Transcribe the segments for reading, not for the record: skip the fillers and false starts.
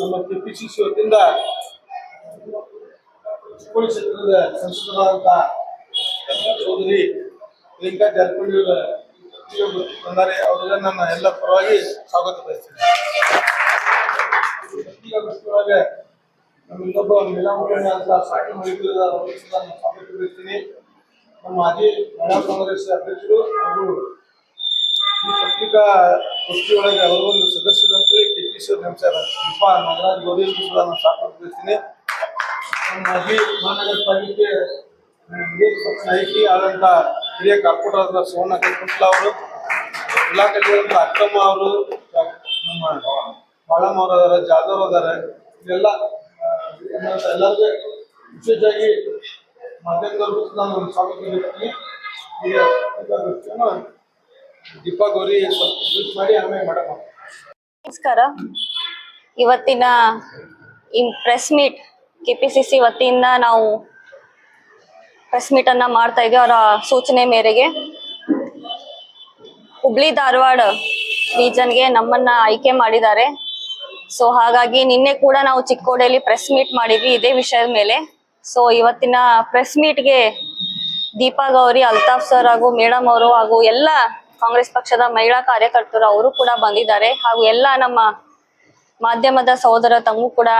ನಮ್ಮ ಕೆಪಿಸಿಸಿ ವತಿಯಿಂದ ಚಿಕ್ಕೋಡಿ ಕ್ಷೇತ್ರದ ಸಂಸದರಾದಂತಹ ಚೌಧರಿ ಪ್ರಿಯಾಂಕಾ ಜಾರಕಿಹೊಳಿ ಅವರು ಬಂದರೆ ಅವರಿಗೆ ನನ್ನ ಎಲ್ಲ ಪರವಾಗಿ ಸ್ವಾಗತ ಬಯಸ್ತೇನೆ. ನಮ್ಮ ಇನ್ನೊಬ್ಬ ಮಹಿಳಾ ಮುಖಂಡ ಅಂತ ಸಾಕಿ ಮಹಿಳೆಯರ ಸ್ವಾಗತ ಬಯಸ್ತೀನಿ. ನಮ್ಮ ಮಾಜಿ ಮಹಿಳಾ ಕಾಂಗ್ರೆಸ್ ಅಧ್ಯಕ್ಷರು ಹಾಗೂ ಈ ಪತ್ರಿಕಾ ಗೋಷ್ಠಿಯೊಳಗೆ ಅವರು ಒಂದು ಸದಸ್ಯರಂತೇಳಿ ಕೆಪಿಸಿ ನೇಮಿಸ್ಯಾರ ದೀಪಾ ನಾಗರಾಜ್ ಗೌರಿ ನಾನು ಸ್ವಾಗತ ಬಯಸ್ತೀನಿ. ನಮ್ಮ ಮಾಜಿ ಮಹಾನಗರ ಪಾಲಿಕೆ ನಾಯಕಿ ಆದಂಥ ಹಿರಿಯ ಕಾರ್ಪೊರೇಟರ್ ಆದ ಸೋಮಣ್ಣ ಕಲ್ಕುಂಟ್ಲ ಅವರು, ಜಿಲ್ಲಾ ಕಲಿಯುವಂಥ ಅಕ್ಕಮ್ಮ ಅವರು, ನಮ್ಮ ಬಾಳಮ್ಮ ಅವರು ಅದಾರ, ಜಾಧವ್ ಅದಾರ, ಇದೆಲ್ಲ ಎಲ್ಲರಿಗೂ ವಿಶೇಷವಾಗಿ ಮಾಧ್ಯಮದವ್ರಿಗೂ ನಾನು ಒಂದು ಸ್ವಾಗತ ಬಯಸ್ತೀನಿ. ಈಗ ದೀಪಾ ಗೌರಿ ಸ್ವಲ್ಪ ಟ್ವೀಟ್ ಮಾಡಿ ಆಮೇಲೆ ಮಾಡಮ್ಮ. ನಮಸ್ಕಾರ. ಇವತ್ತಿನ ಈ ಪ್ರೆಸ್ ಮೀಟ್ ಕೆಪಿಸಿಸಿ ವತಿಯಿಂದ ನಾವು ಪ್ರೆಸ್ ಮೀಟ್ ಅನ್ನ ಮಾಡ್ತಾ ಇದ್ದೀವಿ. ಅವರ ಸೂಚನೆ ಮೇರೆಗೆ ಹುಬ್ಳಿ ಧಾರವಾಡ ರೀಜನ್ಗೆ ನಮ್ಮನ್ನ ಆಯ್ಕೆ ಮಾಡಿದ್ದಾರೆ. ಸೊ ಹಾಗಾಗಿ ನಿನ್ನೆ ಕೂಡ ನಾವು ಚಿಕ್ಕೋಡಿಯಲ್ಲಿ ಪ್ರೆಸ್ ಮೀಟ್ ಮಾಡಿದ್ವಿ ಇದೇ ವಿಷಯದ ಮೇಲೆ. ಸೊ ಇವತ್ತಿನ ಪ್ರೆಸ್ ಮೀಟ್ಗೆ ದೀಪಾ ಗೌರಿ, ಅಲ್ತಾಫ್ ಸರ್ ಹಾಗೂ ಮೇಡಮ್ ಅವರು ಹಾಗೂ ಎಲ್ಲ ಕಾಂಗ್ರೆಸ್ ಪಕ್ಷದ ಮಹಿಳಾ ಕಾರ್ಯಕರ್ತರು ಅವರು ಕೂಡ ಬಂದಿದ್ದಾರೆ. ಹಾಗೂ ಎಲ್ಲ ನಮ್ಮ ಮಾಧ್ಯಮದ ಸಹೋದರ ತಮಗೂ ಕೂಡ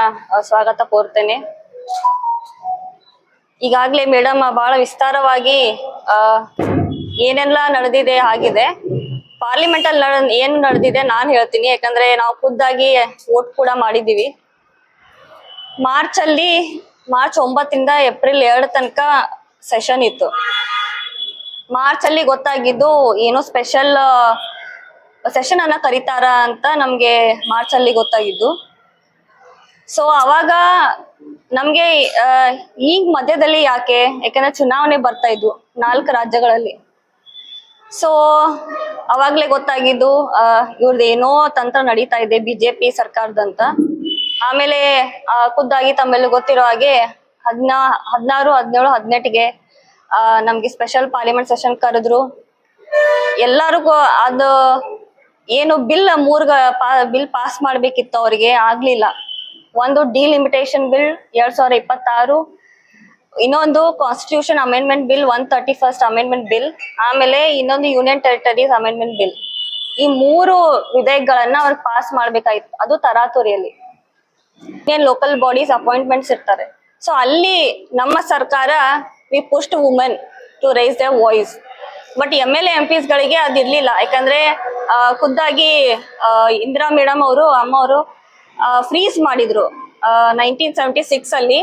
ಸ್ವಾಗತ ಕೋರ್ತೇನೆ. ಈಗಾಗಲೇ ಮೇಡಮ್ ಬಹಳ ವಿಸ್ತಾರವಾಗಿ ಏನೆಲ್ಲ ನಡೆದಿದೆ ಆಗಿದೆ. ಪಾರ್ಲಿಮೆಂಟ್ ಅಲ್ಲಿ ಏನು ನಡೆದಿದೆ ನಾನು ಹೇಳ್ತೀನಿ, ಯಾಕಂದ್ರೆ ನಾವು ಖುದ್ದಾಗಿ ವೋಟ್ ಕೂಡ ಮಾಡಿದೀವಿ. ಮಾರ್ಚ್ 9ರಿಂದ ಏಪ್ರಿಲ್ 2 ತನಕ ಸೆಷನ್ ಇತ್ತು. ಮಾರ್ಚ್ ಅಲ್ಲಿ ಗೊತ್ತಾಗಿದ್ದು ಏನೋ ಸ್ಪೆಷಲ್ ಸೆಷನ್ ಅನ್ನ ಕರೀತಾರ ಅಂತ ನಮ್ಗೆ ಮಾರ್ಚ್ ಅಲ್ಲಿ ಗೊತ್ತಾಗಿದ್ದು. ಸೊ ಅವಾಗ ನಮ್ಗೆ ಈಗ ಮಧ್ಯದಲ್ಲಿ ಯಾಕಂದ್ರೆ ಚುನಾವಣೆ ಬರ್ತಾ ಇದ್ವು 4 ರಾಜ್ಯಗಳಲ್ಲಿ. ಸೊ ಅವಾಗ್ಲೇ ಗೊತ್ತಾಗಿದ್ದು ಇವ್ರದ್ದು ಏನೋ ತಂತ್ರ ನಡೀತಾ ಇದೆ ಬಿಜೆಪಿ ಸರ್ಕಾರದಂತ. ಆಮೇಲೆ ಖುದ್ದಾಗಿ ತಮ್ಮೆಲ್ಲ ಗೊತ್ತಿರೋ ಹಾಗೆ 16, 17, 18ಗೆ ನಮ್ಗೆ ಸ್ಪೆಷಲ್ ಪಾರ್ಲಿಮೆಂಟ್ ಸೆಷನ್ ಕರೆದ್ರು. ಎಲ್ಲರಿಗೂ ಅದು ಏನು ಬಿಲ್ ಪಾಸ್ ಮಾಡ್ಬೇಕಿತ್ತು, ಅವ್ರಿಗೆ ಆಗ್ಲಿಲ್ಲ. ಒಂದು ಡಿಲಿಮಿಟೇಷನ್ ಬಿಲ್ 2026, ಇನ್ನೊಂದು constitution amendment bill 131st amendment bill, ಆಮೇಲೆ ಇನ್ನೊಂದು ಯೂನಿಯನ್ ಟೆರಿಟರೀಸ್ ಅಮೆಂಡ್ಮೆಂಟ್ ಬಿಲ್. ಈ 3 ವಿಧೇಯಕಗಳನ್ನ ಅವ್ರಿಗೆ ಪಾಸ್ ಮಾಡ್ಬೇಕಾಯ್ತು. ಅದು ತರಾತುರಿಯಲ್ಲಿ ಲೋಕಲ್ ಬಾಡೀಸ್ ಅಪಾಯಿಂಟ್ಮೆಂಟ್ಸ್ ಇರ್ತಾರೆ. ಸೊ ಅಲ್ಲಿ ನಮ್ಮ ಸರ್ಕಾರ we pushed women to raise their voice. But MLA MPs ಗಳಿಗೆ ಅದಿರ್ಲಿಲ್ಲ. ಯಾಕಂದ್ರೆ ಖುದ್ದಾಗಿ ಇಂದಿರಾ ಮೇಡಮ್ ಅವರು, ಅಮ್ಮ ಅವರು ಫ್ರೀಸ್ ಮಾಡಿದ್ರು 1976 ಅಲ್ಲಿ.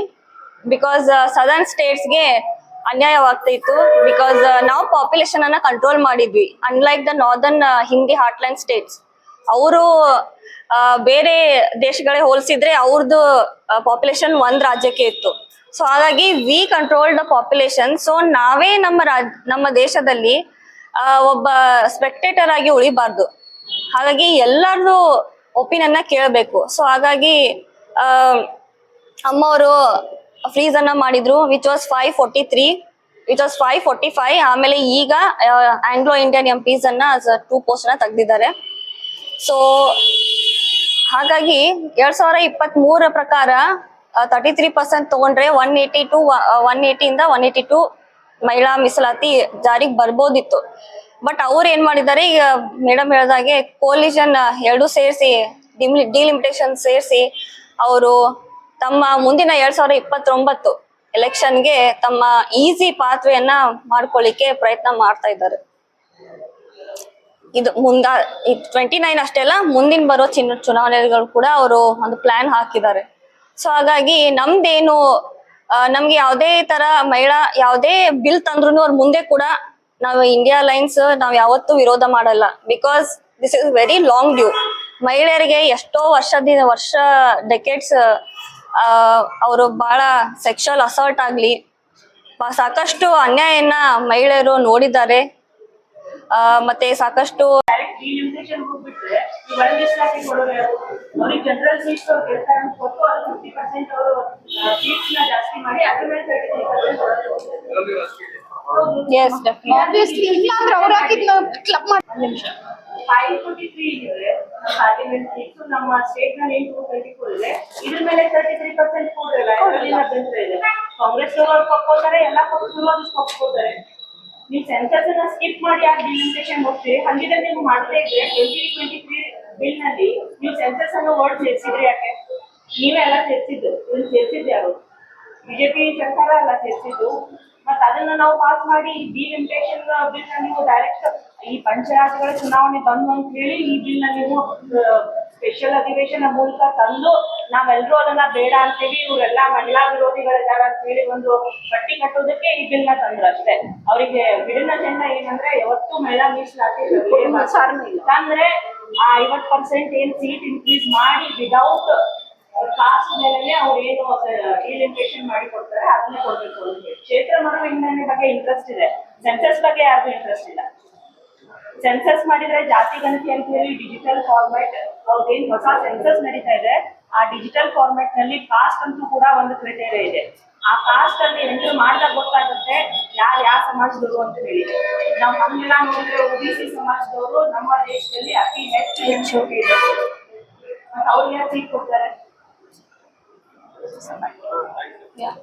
ಬಿಕಾಸ್ ಸದರ್ನ್ ಸ್ಟೇಟ್ಸ್ಗೆ ಅನ್ಯಾಯವಾಗ್ತಾ ಇತ್ತು. ಬಿಕಾಸ್ ನಾವು ಪಾಪ್ಯುಲೇಷನ್ ಅನ್ನ ಕಂಟ್ರೋಲ್ ಮಾಡಿದ್ವಿ. Unlike the northern Hindi ಹಾರ್ಟ್ಲ್ಯಾಂಡ್ States, ಅವರು ಬೇರೆ ದೇಶಗಳೇ ಹೋಲಿಸಿದ್ರೆ ಅವ್ರದ್ದು ಪಾಪ್ಯುಲೇಷನ್ 1 ರಾಜ್ಯಕ್ಕೆ ಇತ್ತು. ಸೊ ಹಾಗಾಗಿ we control the population. So ನಾವೇ ನಮ್ಮ ದೇಶದಲ್ಲಿ ಒಬ್ಬ ಸ್ಪೆಕ್ಟೇಟರ್ ಆಗಿ ಉಳಿಬಾರ್ದು. ಹಾಗಾಗಿ ಎಲ್ಲರದು ಒಪಿನಿಯನ್ನ ಕೇಳಬೇಕು. ಸೊ ಹಾಗಾಗಿ ಅಮ್ಮ ಅವರು ಫ್ರೀಸ್ ಅನ್ನ ಮಾಡಿದ್ರು, ವಿಚ್ ವಾಸ್ 543, ವಿಚ್ ವಾಸ್ 545. ಆಮೇಲೆ ಈಗ ಆಂಗ್ಲೋ ಇಂಡಿಯನ್ MPs ಅನ್ನ 2 ಪೋಸ್ಟ್ ನ ತೆಗ್ದಿದ್ದಾರೆ. ಸೊ ಹಾಗಾಗಿ 2023 ಪ್ರಕಾರ 33% ತಗೊಂಡ್ರೆ 180ಇಂದ 182 ಮಹಿಳಾ ಮೀಸಲಾತಿ ಜಾರಿಗೆ ಬರ್ಬೋದಿತ್ತು. ಬಟ್ ಅವ್ರು ಏನ್ ಮಾಡಿದ್ದಾರೆ, ಈಗ ಮೇಡಮ್ ಹೇಳ್ದಾಗೆ ಕೋಲಿಷನ್ 2 ಸೇರಿಸಿ, ಡಿಲಿಮಿಟೇಷನ್ ಸೇರಿಸಿ, ಅವರು ತಮ್ಮ ಮುಂದಿನ 2029 ಎಲೆಕ್ಷನ್ಗೆ ತಮ್ಮ ಈಸಿ ಪಾತ್ವೆಯನ್ನ ಮಾಡ್ಕೊಳ್ಳಿಕ್ಕೆ ಪ್ರಯತ್ನ ಮಾಡ್ತಾ ಇದ್ದಾರೆ. ಇದು 29 ಅಷ್ಟೇ ಅಲ್ಲ, ಮುಂದಿನ ಬರೋ ಚುನಾವಣೆಗಳು ಕೂಡ ಅವರು ಒಂದು ಪ್ಲಾನ್ ಹಾಕಿದ್ದಾರೆ. ಸೊ ಹಾಗಾಗಿ ನಮ್ದೇನು, ನಮ್ಗೆ ಯಾವುದೇ ತರ ಯಾವುದೇ ಬಿಲ್ ತಂದ್ರು ಅವ್ರ ಮುಂದೆ ಕೂಡ ನಾವು ಇಂಡಿಯಾ ಲೈನ್ಸ್ ನಾವ್ ಯಾವತ್ತೂ ವಿರೋಧ ಮಾಡಲ್ಲ. Because this is very long due. ಮಹಿಳೆಯರಿಗೆ ಎಷ್ಟೋ ಡೆಕೆಡ್ಸ್ ಅವರು ಬಹಳ ಸೆಕ್ಷುವಲ್ ಅಸಾಲ್ಟ್ ಆಗ್ಲಿ, ಸಾಕಷ್ಟು ಅನ್ಯಾಯನ ಮಹಿಳೆಯರು ನೋಡಿದ್ದಾರೆ. ಮತ್ತೆ ಸಾಕಷ್ಟು ಪಾರ್ಲಿಮೆಂಟ್ ಸೀಟ್ಸ್ ನಮ್ಮ ಸ್ಟೇಟ್ ನಲ್ಲಿ 224 ಇದೆ. ಇದ್ರ ಮೇಲೆ 33% ಕೊಡ್ರಲ್ಲ, ಅದರಲ್ಲಿ ಅಭ್ಯಂತರ ಇದೆ. ಕಾಂಗ್ರೆಸ್ ಅವರು ಒಪ್ಕೋತಾರೆ, ಎಲ್ಲಾ ಪಕ್ಷದವರು ಅದಕ್ಕೆ ಒಪ್ಕೋತಾರೆ. ನೀವು ಸೆನ್ಸಸ್ ಅನ್ನ ಸ್ಕಿಪ್ ಮಾಡಿ ಯಾಕೆ ಡಿಲಿಮಿಟೇಷನ್ ಹೋಗ್ತೀರಿ? ಹಂಗಿದ್ರೆ ನೀವು ಮಾಡದೇ ಇದ್ರೆ 2023 ಬಿಲ್ ನಲ್ಲಿ ನೀವು ಸೆನ್ಸಸ್ ಅನ್ನು ವರ್ಡ್ ಸೇರಿಸಿದ್ರೆ ಯಾಕೆ? ನೀವೇ ಎಲ್ಲ ಸೇರಿಸಿದ್ದು, ಇದನ್ನ ಸೇರಿಸಿದ್ದು ಯಾರು? ಬಿಜೆಪಿ ಸರ್ಕಾರ ಎಲ್ಲ ಸೇರಿಸಿದ್ದು. ಮತ್ತ ಅದನ್ನ ನಾವು ಪಾಸ್ ಮಾಡಿ ಡಿಲಿಮಿಟೇಷನ್ ಬಿಲ್ ನ ನೀವು ಡೈರೆಕ್ಟ್ ಈ ಪಂಚಾಯತ್ಗಳ ಚುನಾವಣೆ ಬಂದು ಅಂತ ಹೇಳಿ ಈ ಬಿಲ್ ನ ನೀವು ಸ್ಪೆಷಲ್ ಅಧಿವೇಶನ ಮೂಲಕ ತಂದು ನಾವೆಲ್ಲರೂ ಅದನ್ನ ಬೇಡ ಅಂತೇಳಿ ಇವರೆಲ್ಲ ಮಹಿಳಾ ವಿರೋಧಿಗಳಿದ್ದಾರೆ ಅಂತ ಹೇಳಿ ಒಂದು ಪಟ್ಟಿ ಕಟ್ಟೋದಕ್ಕೆ ಈ ಬಿಲ್ ನ ತಂದ್ರು ಅಷ್ಟೇ. ಅವರಿಗೆ ಬಿಡಿನ ಜನ ಏನಂದ್ರೆ ಯಾವತ್ತೂ ಮಹಿಳಾ ಮೀಸಲಾತಿ ಅಂದ್ರೆ ಆ 50% ಏನ್ ಸೀಟ್ ಇನ್ಕ್ರೀಸ್ ಮಾಡಿ ವಿದೌಟ್ ಕಾಸ್ಟ್ ಮೇಲೆ ಅವ್ರು ಏನು ಡಿಲಿಮಿಟೇಷನ್ ಮಾಡಿ ಕೊಡ್ತಾರೆ ಅದನ್ನೇ ಕೊಡ್ಬೇಕು ಅಂತ ಹೇಳಿ. ಕ್ಷೇತ್ರ ಮರು ವಿಂಗಡಣೆ ಬಗ್ಗೆ ಇಂಟ್ರೆಸ್ಟ್ ಇದೆ, ಸೆನ್ಸಸ್ ಬಗ್ಗೆ ಯಾರಿಗೂ ಇಂಟ್ರೆಸ್ಟ್ ಇಲ್ಲ. ಸೆನ್ಸಸ್ ಮಾಡಿದ್ರೆ ಜಾತಿ ಗಣತಿ ಅಂತ ಹೇಳಿ ಡಿಜಿಟಲ್ ಫಾರ್ಮ್ಯಾಟ್ ಅವ್ರದೇನ್ ಹೊಸ ಸೆನ್ಸಸ್ ನಡೀತಾ ಇದೆ, ಆ ಡಿಜಿಟಲ್ ಫಾರ್ಮ್ಯಾಟ್ ನಲ್ಲಿ ಕಾಸ್ಟ್ ಅಂತೂ ಕೂಡ ಒಂದು ಕ್ರೈಟೇರಿಯಾ ಇದೆ. ಆ ಕಾಸ್ಟ್ ಅಲ್ಲಿ ಎಂಟ್ರಿ ಮಾಡಿದಾಗ ಗೊತ್ತಾಗುತ್ತೆ ಯಾರು ಯಾವ ಸಮಾಜದವರು ಅಂತ ಹೇಳಿ. ನಾವು ಹಂಗೆಲ್ಲ ನೋಡಿದ್ರೆ OBC ಸಮಾಜದವರು ನಮ್ಮ ದೇಶದಲ್ಲಿ ಅತಿ ಹೆಚ್ಚು ಇದೆ. ಮತ್ತೆ ಅವ್ರಿಗೆ ಯಾರು ಸೀಟ್ ಕೊಡ್ತಾರೆ? Yeah.